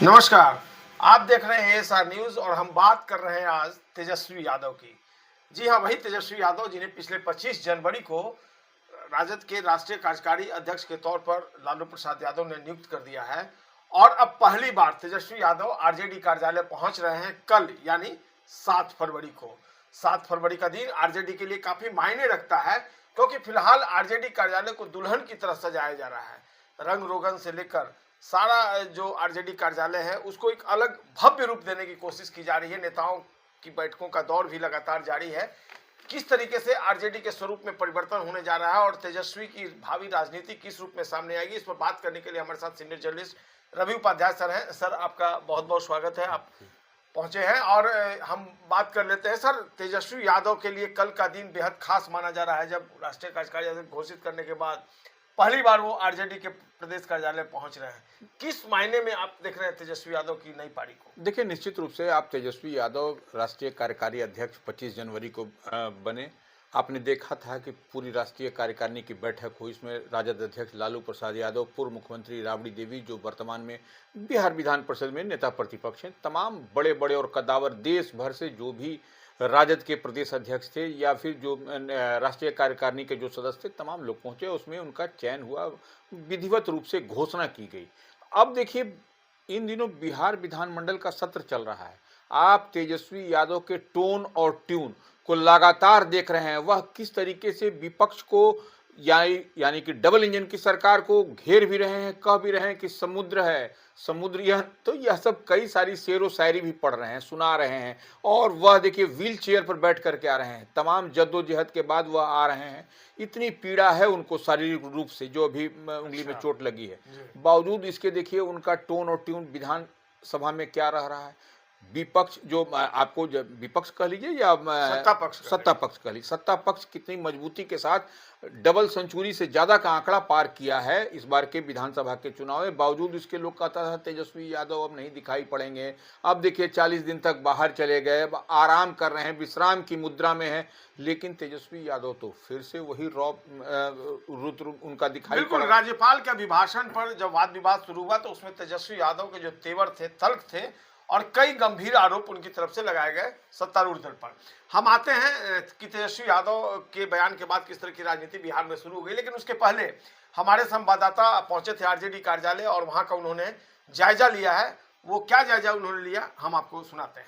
नमस्कार। आप देख रहे हैं एएसआर न्यूज और हम बात कर रहे हैं आज तेजस्वी यादव की। जी हाँ, वही तेजस्वी यादव जिन्हें पिछले 25 जनवरी को राजद के राष्ट्रीय कार्यकारी अध्यक्ष के तौर पर लालू प्रसाद यादव ने नियुक्त कर दिया है। और अब पहली बार तेजस्वी यादव आरजेडी कार्यालय पहुंच रहे हैं कल, यानी 7 फरवरी को। 7 फरवरी का दिन आरजेडी के लिए काफी मायने रखता है, क्योंकि फिलहाल आरजेडी कार्यालय को दुल्हन की तरह सजाया जा रहा है। रंग रोगन से लेकर सारा जो आरजेडी कार्यालय है उसको एक अलग भव्य रूप देने की कोशिश की जा रही है। नेताओं की बैठकों का दौर भी लगातार जारी है। किस तरीके से आरजेडी के स्वरूप में परिवर्तन होने जा रहा है और तेजस्वी की भावी राजनीति किस रूप में सामने आएगी, इस पर बात करने के लिए हमारे साथ senior journalist Ravi Upadhyay sir हैं। सर, आपका बहुत बहुत स्वागत है, आप पहुंचे हैं और हम बात कर लेते हैं। सर, तेजस्वी यादव के लिए कल का दिन बेहद खास माना जा रहा है, जब राष्ट्रीय कार्यकारी अध्यक्ष घोषित करने के बाद पहली बार वो आरजेडी के प्रदेश कार्यालय पहुंच रहे हैं। किस मायने में आप देख रहे हैं तेजस्वी यादव की नई पारी को? देखिए, निश्चित रूप से आप तेजस्वी यादव राष्ट्रीय कार्यकारी अध्यक्ष 25 जनवरी को बने। आपने देखा था कि पूरी राष्ट्रीय कार्यकारिणी की बैठक हुई। इसमें राजद अध्यक्ष लालू प्रसाद यादव, पूर्व मुख्यमंत्री राबड़ी देवी जो वर्तमान में बिहार विधान परिषद में नेता प्रतिपक्ष हैं, तमाम बड़े बड़े और कद्दावर देश भर से जो भी राजद के प्रदेश अध्यक्ष थे या फिर जो राष्ट्रीय कार्यकारिणी के जो सदस्य थे, तमाम लोग पहुंचे। उसमें उनका चयन हुआ, विधिवत रूप से घोषणा की गई। अब देखिए, इन दिनों बिहार विधानमंडल का सत्र चल रहा है। आप तेजस्वी यादव के टोन और ट्यून को लगातार देख रहे हैं। वह किस तरीके से विपक्ष को यानी कि डबल इंजन की सरकार को घेर भी रहे हैं, कह भी रहे हैं कि समुद्र है, समुद्र यह सब कई सारी शेर व शायरी भी पढ़ रहे हैं, सुना रहे हैं। और वह देखिए, व्हील चेयर पर बैठ करके आ रहे हैं। तमाम जद्दोजहद के बाद वह आ रहे हैं। इतनी पीड़ा है उनको शारीरिक रूप से, जो अभी उंगली में चोट लगी है। बावजूद इसके देखिए उनका टोन और ट्यून विधान सभा में क्या रह रहा है। विपक्ष जो आपको विपक्ष कह लीजिए या सत्ता पक्ष कह लीजिए, सत्ता पक्ष कितनी मजबूती के साथ डबल सेंचुरी से ज्यादा का आंकड़ा पार किया है इस बार के विधानसभा के चुनाव में। बावजूद इसके लोग कहता था तेजस्वी यादव अब नहीं दिखाई पड़ेंगे। अब देखिए 40 दिन तक बाहर चले गए, अब आराम कर रहे हैं, विश्राम की मुद्रा में है। लेकिन तेजस्वी यादव तो फिर से वही रुद्र उनका दिखाई पड़ा। राज्यपाल के अभिभाषण पर जब वाद विवाद शुरू हुआ तो उसमें तेजस्वी यादव के जो तेवर थे, तर्क थे और कई गंभीर आरोप उनकी तरफ से लगाए गए सत्तारूढ़ दल पर। हम आते हैं कि तेजस्वी यादव के बयान के बाद किस तरह की राजनीति बिहार में शुरू हो गई, लेकिन उसके पहले हमारे संवाददाता पहुंचे थे आरजेडी कार्यालय और वहां का उन्होंने जायजा लिया है। वो क्या जायजा उन्होंने लिया, हम आपको सुनाते हैं।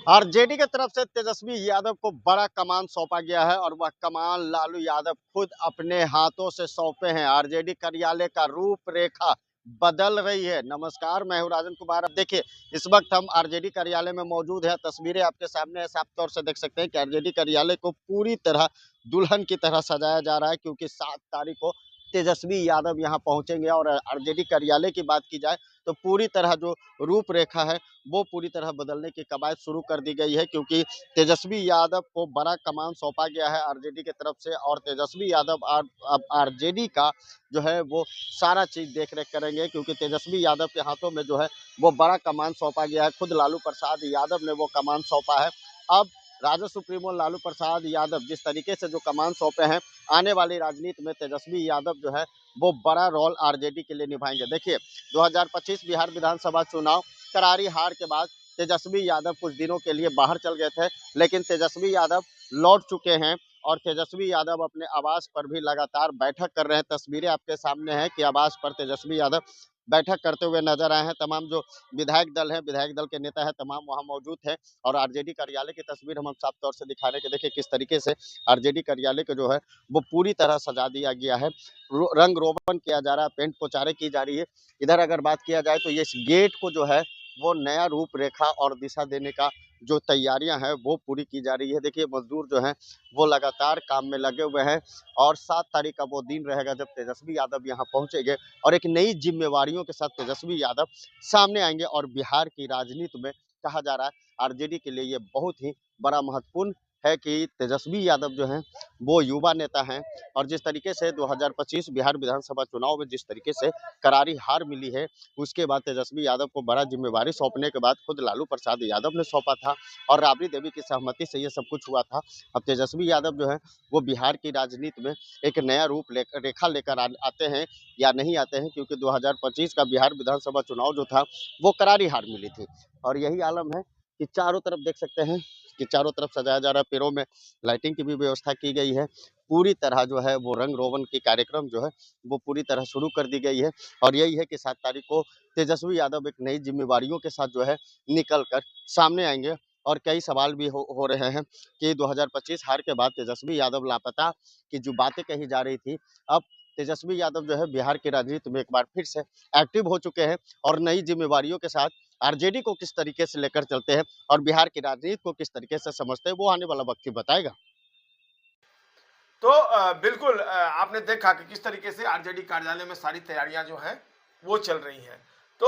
आरजेडी की तरफ से तेजस्वी यादव को बड़ा कमान सौंपा गया है और वह कमान लालू यादव खुद अपने हाथों से सौंपे हैं। आरजेडी कार्यालय का रूपरेखा बदल रही है। नमस्कार, मैं हूं राजन कुमार। अब देखिए, इस वक्त हम आरजेडी कार्यालय में मौजूद हैं। तस्वीरें आपके सामने है, साफ तौर से देख सकते हैं कि आरजेडी कार्यालय को पूरी तरह दुल्हन की तरह सजाया जा रहा है, क्योंकि 7 तारीख को तेजस्वी यादव यहां पहुंचेंगे। और आरजेडी कार्यालय की बात की जाए तो पूरी तरह जो रूपरेखा है वो पूरी तरह बदलने की कवायद शुरू कर दी गई है, क्योंकि तेजस्वी यादव को बड़ा कमान सौंपा गया है आरजेडी की तरफ से। और तेजस्वी यादव अब आरजेडी का जो है वो सारा चीज देख रेख करेंगे, क्योंकि तेजस्वी यादव के हाथों में जो है वो बड़ा कमान सौंपा गया है। खुद लालू प्रसाद यादव ने वो कमान सौंपा है। अब राजद सुप्रीमो लालू प्रसाद यादव जिस तरीके से जो कमान सौंपे हैं, आने वाली राजनीति में तेजस्वी यादव जो है वो बड़ा रोल आरजेडी के लिए निभाएंगे। देखिए, 2025 बिहार विधानसभा चुनाव करारी हार के बाद तेजस्वी यादव कुछ दिनों के लिए बाहर चल गए थे, लेकिन तेजस्वी यादव लौट चुके हैं और तेजस्वी यादव अपने आवास पर भी लगातार बैठक कर रहे हैं। तस्वीरें आपके सामने हैं कि आवास पर तेजस्वी यादव बैठक करते हुए नजर आए हैं। तमाम जो विधायक दल है, विधायक दल के नेता है, तमाम वहां मौजूद है। और आरजेडी कार्यालय की तस्वीर हम साफ तौर से दिखा रहे हैं कि देखिए किस तरीके से आरजेडी कार्यालय को जो है वो पूरी तरह सजा दिया गया है। रंग रोगन किया जा रहा है, पेंट पोचारे की जा रही है। इधर अगर बात किया जाए तो ये गेट को जो है वो नया रूपरेखा और दिशा देने का जो तैयारियां हैं वो पूरी की जा रही है। देखिए, मजदूर जो हैं वो लगातार काम में लगे हुए हैं और 7 तारीख का वो दिन रहेगा जब तेजस्वी यादव यहाँ पहुंचेंगे और एक नई जिम्मेवारियों के साथ तेजस्वी यादव सामने आएंगे। और बिहार की राजनीति में कहा जा रहा है आरजेडी के लिए ये बहुत ही बड़ा महत्वपूर्ण है कि तेजस्वी यादव जो हैं वो युवा नेता हैं, और जिस तरीके से 2025 बिहार विधानसभा चुनाव में जिस तरीके से करारी हार मिली है, उसके बाद तेजस्वी यादव को बड़ा जिम्मेवारी सौंपने के बाद खुद लालू प्रसाद यादव ने सौंपा था और राबड़ी देवी की सहमति से ये सब कुछ हुआ था। अब तेजस्वी यादव जो है वो बिहार की राजनीति में एक नया रूप रेखा लेकर आते हैं या नहीं आते हैं, क्योंकि 2025 का बिहार विधानसभा चुनाव जो था वो करारी हार मिली थी। और यही आलम है कि चारों तरफ देख सकते हैं कि चारों तरफ सजाया जा रहा है, पेड़ों में लाइटिंग की भी व्यवस्था की गई है। पूरी तरह जो है वो रंग रोगन की कार्यक्रम जो है वो पूरी तरह शुरू कर दी गई है, और यही है कि 7 तारीख को तेजस्वी यादव एक नई जिम्मेवारियों के साथ जो है निकल कर सामने आएंगे। और कई सवाल भी हो रहे हैं कि 2025 हार के बाद तेजस्वी यादव लापता की जो बातें कही जा रही थी, अब तेजस्वी यादव जो है बिहार की राजनीति में एक बार फिर से एक्टिव हो चुके हैं और नई जिम्मेवारियों के साथ आरजेडी को किस तरीके से लेकर चलते हैं और बिहार की राजनीति को किस तरीके से समझते हैं, वो आने वाला वक्त ही बताएगा। तो बिल्कुल आपने देखा कि किस तरीके से आरजेडी कार्यालय में सारी तैयारियां जो हैं वो चल रही हैं। तो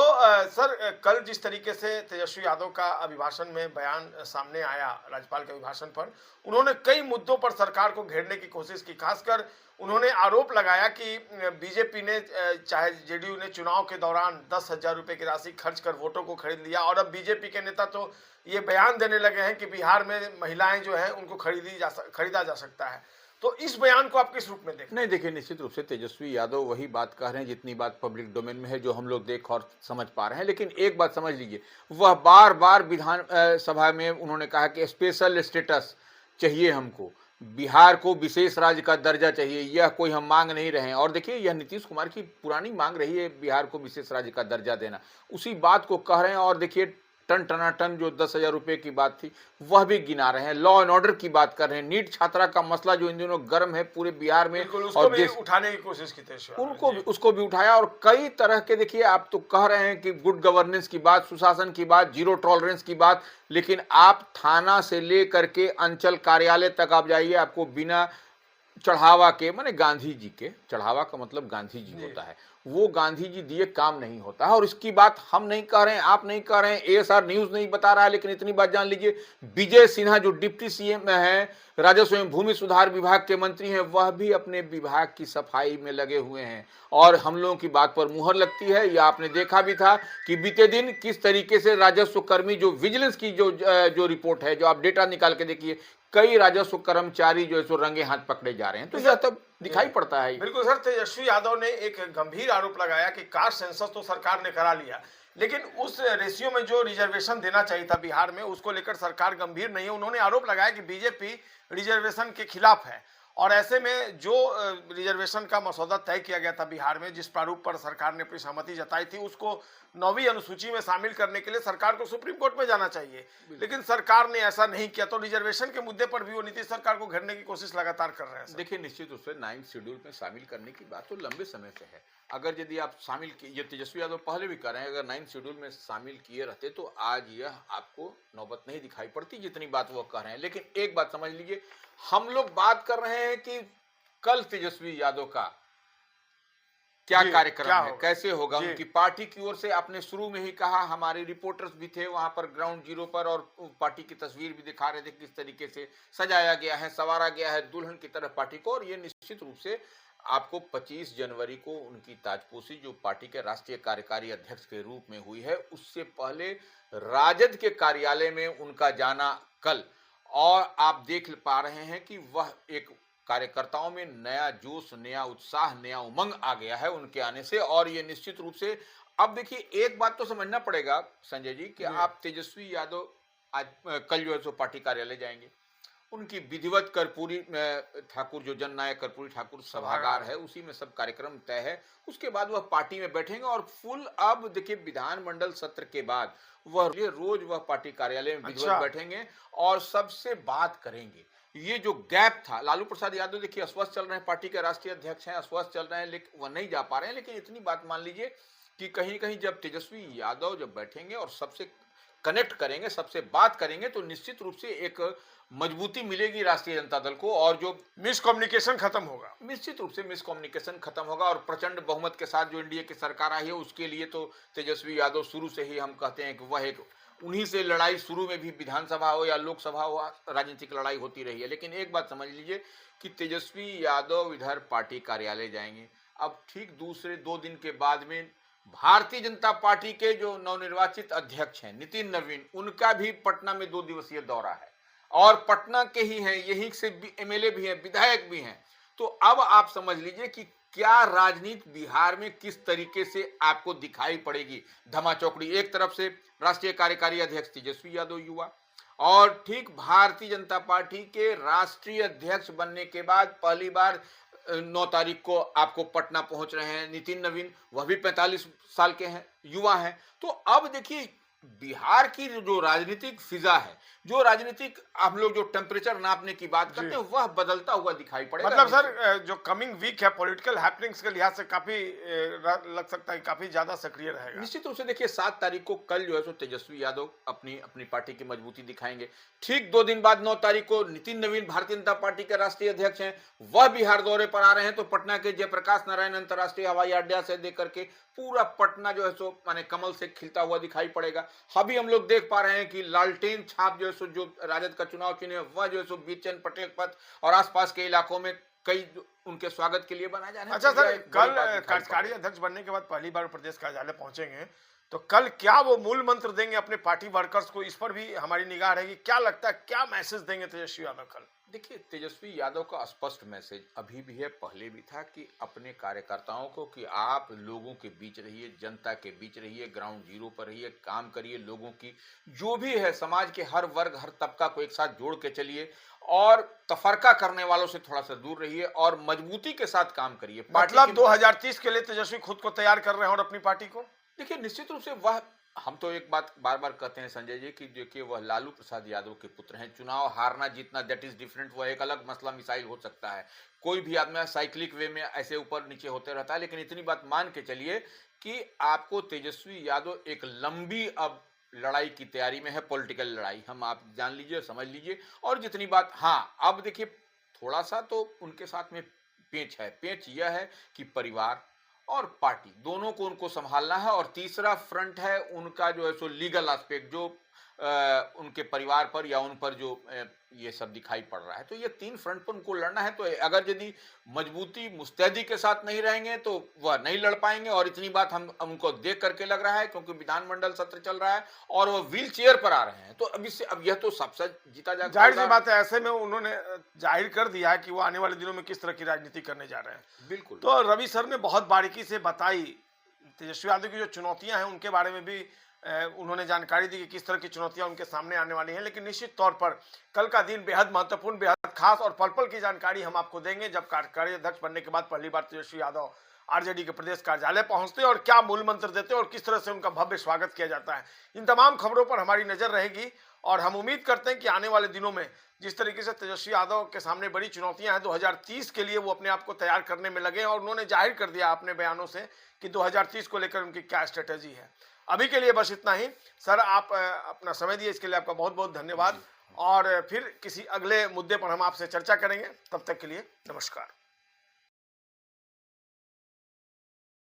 सर कल जिस तरीके से तेजस्वी यादव का अभिभाषण में बयान सामने आया, राज्यपाल के अभिभाषण पर उन्होंने कई मुद्दों पर सरकार को घेरने की कोशिश की। खासकर उन्होंने आरोप लगाया कि बीजेपी ने चाहे जेडीयू ने चुनाव के दौरान 10,000 रुपए की राशि खर्च कर वोटों को खरीद लिया, और अब बीजेपी के नेता तो ये बयान देने लगे हैं कि बिहार में महिलाएं जो हैं उनको खरीदा जा सकता है। तो इस बयान को आप किस रूप में देखते हैं? नहीं, देखिए, निश्चित रूप से तेजस्वी यादव वही बात कह रहे हैं जितनी बात पब्लिक डोमेन में है, जो हम लोग देख और समझ पा रहे हैं। लेकिन एक बात समझ लीजिए, वह बार बार विधान सभा में उन्होंने कहा कि स्पेशल स्टेटस चाहिए हमको, बिहार को विशेष राज्य का दर्जा चाहिए, यह कोई हम मांग नहीं रहे हैं। और देखिए, यह नीतीश कुमार की पुरानी मांग रही है बिहार को विशेष राज्य का दर्जा देना, उसी बात को कह रहे हैं। और देखिए, टन टनाटन जो 10,000 रुपए की बात थी वह भी गिना रहे हैं, लॉ एंड ऑर्डर की बात कर रहे हैं, नीट छात्रा का मसला जो इन दिनों गर्म है पूरे बिहार में, बिल्कुल उसको और भी उठाने की कोशिश की थी, उसको भी उठाया। और कई तरह के, देखिए, आप तो कह रहे हैं कि गुड गवर्नेंस की बात, सुशासन की बात, जीरो टॉलरेंस की बात, लेकिन आप थाना से लेकर के अंचल कार्यालय तक आप जाइए, आपको बिना चढ़ावा के, माने गांधी जी के, चढ़ावा का मतलब गांधी जी होता है, वो गांधी जी दिए काम नहीं होता है। और इसकी बात हम नहीं कह रहे हैं, आप नहीं कह रहे हैं, एएसआर न्यूज नहीं बता रहा है, लेकिन इतनी बात जान लीजिए, विजय सिन्हा जो डिप्टी सीएम है, राजस्व एवं भूमि सुधार विभाग के मंत्री हैं, वह भी अपने विभाग की सफाई में लगे हुए हैं और हम लोगों की बात पर मुहर लगती है। यह आपने देखा भी था कि बीते दिन किस तरीके से राजस्व कर्मी, जो विजिलेंस की जो रिपोर्ट है, जो आप डेटा निकाल के देखिए, कई राजस्व कर्मचारी जो है सो रंगे हाथ पकड़े जा रहे हैं। तो यह तब दिखाई पड़ता है। बिल्कुल सर, तेजस्वी यादव ने एक गंभीर आरोप लगाया कि कास्ट सेंसस तो सरकार ने करा लिया, लेकिन उस रेशियो में जो रिजर्वेशन देना चाहिए था बिहार में, उसको लेकर सरकार गंभीर नहीं है। उन्होंने आरोप लगाया कि बीजेपी रिजर्वेशन के खिलाफ है, और ऐसे में जो रिजर्वेशन का मसौदा तय किया गया था बिहार में, जिस प्रारूप पर सरकार ने अपनी सहमति जताई थी, उसको 9वीं अनुसूची में शामिल करने के लिए सरकार को सुप्रीम कोर्ट में जाना चाहिए, लेकिन सरकार ने ऐसा नहीं किया। तो रिजर्वेशन के मुद्दे पर भी वो नीतीश सरकार को घेरने की कोशिश लगातार कर रहे हैं। देखिए, निश्चित रूप से 9th शेड्यूल में शामिल करने की बात तो लंबे समय से है। अगर यदि आप शामिल, ये तेजस्वी यादव पहले भी कर रहे हैं, अगर 9th शेड्यूल में शामिल किए रहते तो आज यह आपको नौबत नहीं दिखाई पड़ती जितनी बात वो कर रहे हैं। लेकिन एक बात समझ लीजिए, हम लोग बात कर रहे हैं कि कल तेजस्वी यादव का क्या कार्यक्रम है, कैसे होगा, उनकी पार्टी की ओर से। आपने शुरू में ही कहा, हमारे रिपोर्टर्स भी थे वहां पर ग्राउंड जीरो पर, और पार्टी की तस्वीर भी दिखा रहे थे किस तरीके से सजाया गया है, संवारा गया है दुल्हन की तरह पार्टी को। और ये निश्चित रूप से आपको 25 जनवरी को उनकी ताजपोशी जो पार्टी के राष्ट्रीय कार्यकारी अध्यक्ष के रूप में हुई है, उससे पहले राजद के कार्यालय में उनका जाना कल, और आप देख पा रहे हैं कि वह एक कार्यकर्ताओं में नया जोश, नया उत्साह, नया उमंग आ गया है उनके आने से। और ये निश्चित रूप से, अब देखिए, एक बात तो समझना पड़ेगा संजय जी कि आप तेजस्वी यादव आज कल जो है सो पार्टी कार्यालय जाएंगे, उनकी विधिवत कर्पूरी ठाकुर, जो जननायक कर्पूरी ठाकुर सभागार है, उसी में सब कार्यक्रम तय है। उसके बाद वह पार्टी में बैठेंगे और फुल, अब देखिए, विधानमंडल सत्र के बाद वह रोज वह पार्टी कार्यालय में विधिवत बैठेंगे और सबसे बात करेंगे। ये जो गैप था, लालू प्रसाद यादव देखिए अस्वस्थ चल रहे हैं, पार्टी के राष्ट्रीय अध्यक्ष हैं, अस्वस्थ चल रहे हैं, लेकिन वह नहीं जा पा रहे हैं। लेकिन इतनी बात मान लीजिए कि कहीं कहीं जब तेजस्वी यादव जब बैठेंगे और सबसे कनेक्ट करेंगे, सबसे बात करेंगे, तो निश्चित रूप से एक मजबूती मिलेगी राष्ट्रीय जनता दल को, और जो मिसकम्युनिकेशन खत्म होगा, निश्चित रूप से मिसकम्युनिकेशन खत्म होगा। और प्रचंड बहुमत के साथ जो एनडीए की सरकार आई है, उसके लिए तो तेजस्वी यादव शुरू से ही हम कहते हैं कि वह एक उन्हीं से लड़ाई शुरू में भी विधानसभा हो या लोकसभा हो राजनीतिक लड़ाई होती रही है। लेकिन एक बात समझ लीजिए कि तेजस्वी यादव इधर पार्टी कार्यालय जाएंगे। अब ठीक दूसरे 2 दिन के बाद में भारतीय जनता पार्टी के जो नवनिर्वाचित अध्यक्ष हैं नितिन नवीन, उनका भी पटना में 2 दिवसीय दौरा है और पटना के ही हैं, यहीं से एमएलए भी हैं, विधायक भी हैं। तो अब आप समझ लीजिए कि क्या राजनीति बिहार में किस तरीके से आपको दिखाई पड़ेगी धमाचौकड़ी। एक तरफ से राष्ट्रीय कार्यकारी अध्यक्ष तेजस्वी यादव युवा, और ठीक भारतीय जनता पार्टी के राष्ट्रीय अध्यक्ष बनने के बाद पहली बार 9 तारीख को आपको पटना पहुंच रहे हैं नितिन नवीन, वह भी 45 साल के हैं, युवा हैं। तो अब देखिए बिहार की जो राजनीतिक फिजा है, जो राजनीतिक हम लोग जो टेम्परेचर नापने की बात करते हैं, वह बदलता हुआ दिखाई पड़ेगा। मतलब सर जो कमिंग वीक है पॉलिटिकल हैपनिंग्स के लिहाज से काफी लग सकता है काफी ज्यादा सक्रिय रहेगा। निश्चित रूप से देखिए 7 तारीख को कल जो है सो तेजस्वी यादव अपनी अपनी पार्टी की मजबूती दिखाएंगे। ठीक 2 दिन बाद 9 तारीख को नितिन नवीन भारतीय जनता पार्टी के राष्ट्रीय अध्यक्ष हैं, वह बिहार दौरे पर आ रहे हैं। तो पटना के जयप्रकाश नारायण अंतर्राष्ट्रीय हवाई अड्डा से लेकर के पूरा पटना जो है सो माने कमल से खिलता हुआ दिखाई पड़ेगा। अभी हम लोग देख पा रहे हैं कि लालटेन छाप जो है सो जो राजद का चुनाव चिन्ह है, वह जो है सो बीरचंद पटेल पथ और आसपास के इलाकों में कई उनके स्वागत के लिए बनाए जा रहे हैं। अच्छा सर, कल कार्यकारी अध्यक्ष बनने के बाद पहली बार प्रदेश कार्यालय पहुंचेंगे, तो कल क्या वो मूल मंत्र देंगे अपने पार्टी वर्कर्स को, इस पर भी हमारी निगाह रहेगी। क्या लगता है क्या मैसेज देंगे तेजस्वी यादव कल? देखिए तेजस्वी यादव का स्पष्ट मैसेज अभी भी है, पहले भी था कि अपने कार्यकर्ताओं को कि आप लोगों के बीच रहिए, जनता के बीच रहिए, ग्राउंड जीरो पर रहिए, काम करिए, लोगों की जो भी है समाज के हर वर्ग हर तबका को एक साथ जोड़ के चलिए और तफरका करने वालों से थोड़ा सा दूर रहिए और मजबूती के साथ काम करिए। मतलब 2030 के लिए तेजस्वी खुद को तैयार कर रहे हैं और अपनी पार्टी को। देखिए निश्चित रूप से वह, हम तो एक बात बार बार कहते हैं संजय जी कि देखिए वह लालू प्रसाद यादव के पुत्र हैं। चुनाव हारना जीतना दैट इज डिफरेंट, वह एक अलग मसला मिसाइल हो सकता है। कोई भी आदमी साइक्लिक वे में ऐसे ऊपर नीचे होते रहता है, लेकिन इतनी बात मान के चलिए कि आपको तेजस्वी यादव एक लंबी अब लड़ाई की तैयारी में है, पॉलिटिकल लड़ाई, हम आप जान लीजिए, समझ लीजिए। और जितनी बात, हाँ अब देखिए थोड़ा सा तो उनके साथ में पेच है। पेच यह है कि परिवार और पार्टी दोनों को उनको संभालना है, और तीसरा फ्रंट है उनका जो है सो लीगल एस्पेक्ट, जो उनके परिवार पर या उन पर जो ये सब दिखाई पड़ रहा है। तो ये 3 फ्रंट पर उनको लड़ना है। तो अगर यदि मजबूती मुस्तैदी के साथ नहीं रहेंगे तो वह नहीं लड़ पाएंगे। और इतनी बात हम उनको देख करके लग रहा है, क्योंकि विधानमंडल सत्र चल रहा है और वह व्हील चेयर पर आ रहे हैं। तो अब इससे अब यह तो सबसे जीता जाएगा। जाहिर सी बात है, ऐसे में उन्होंने जाहिर कर दिया है कि वो आने वाले दिनों में किस तरह की राजनीति करने जा रहे हैं। बिल्कुल। तो रवि सर ने बहुत बारीकी से बताई तेजस्वी यादव की जो चुनौतियां हैं उनके बारे में भी उन्होंने जानकारी दी कि किस तरह की चुनौतियां उनके सामने आने वाली हैं। लेकिन निश्चित तौर पर कल का दिन बेहद महत्वपूर्ण, बेहद खास और पल पल की जानकारी हम आपको देंगे जब कार्यकारी अध्यक्ष बनने के बाद पहली बार तेजस्वी यादव आरजेडी के प्रदेश कार्यालय पहुंचते और क्या मूल मंत्र देते और किस तरह से उनका भव्य स्वागत किया जाता है। इन तमाम खबरों पर हमारी नजर रहेगी और हम उम्मीद करते हैं कि आने वाले दिनों में जिस तरीके से तेजस्वी यादव के सामने बड़ी चुनौतियां हैं, 2030 के लिए वो अपने आप को तैयार करने में लगे और उन्होंने जाहिर कर दिया अपने बयानों से कि 2030 को लेकर उनकी क्या स्ट्रेटेजी है। अभी के लिए बस इतना ही। सर आप अपना समय दिए, इसके लिए आपका बहुत बहुत धन्यवाद। और फिर किसी अगले मुद्दे पर हम आपसे चर्चा करेंगे। तब तक के लिए नमस्कार।